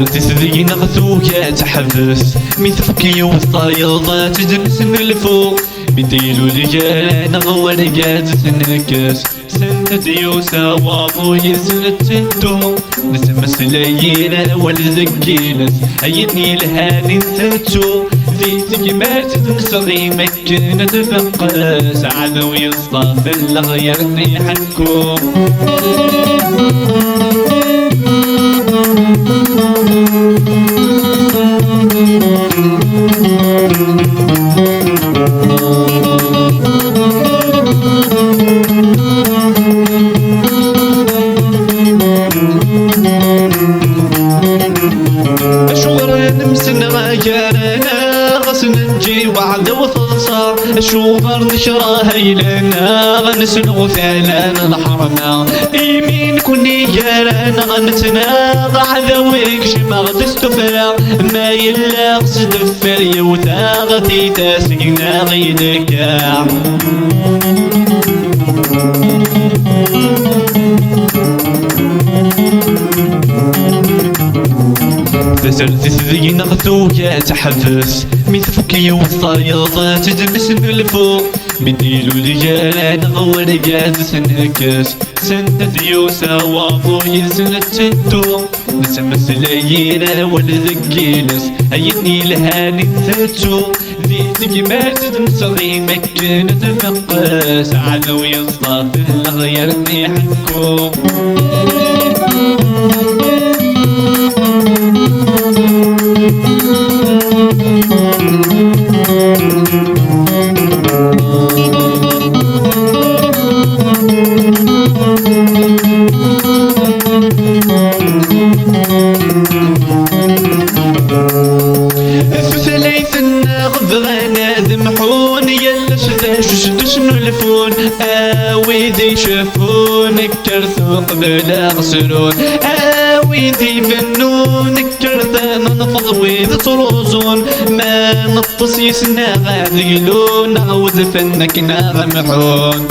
تسلتي سذينا غثوك تحبس من تفكي وصايضة تجلس من الفوق بديلو رجال نغوى رجال تنكس سنة يوسا وابو يزنة تندو نسمس لينا والزكينس عيني الهاني تتشو ذيتك ما تنسغي مكنة تفقس عدو يصطاف اللغيرني حكو غيرنا غسن نجي وعد وفلصة الشوفر نشرى هيلنا غنسلو فعلا الحرنا يمين كوني جارانا غنتناغ عذويك شماغ تستفرا ما يلا غسد الفري وتاغتي تاسينا غيدكا تسلتي سذينا غثوك تحبس من تفكي وصايضة تجلس من الفوق بديلو رجال نغوى رجال تنكس سنة يوسا وابو يزنة تندو نسمس لينا والذكينس عيني الهاني تتشو ذيتك ما تنسغي مكنة تفقس عدو يصطاف الغيرني حكو ذمحون يلا شنو الفون ويدي شافون كرثو قبل اغسلون ويدي فنون كرثان نفض ويد طروزون ما نطس يسنا غاديلون نعود فنك نغمحون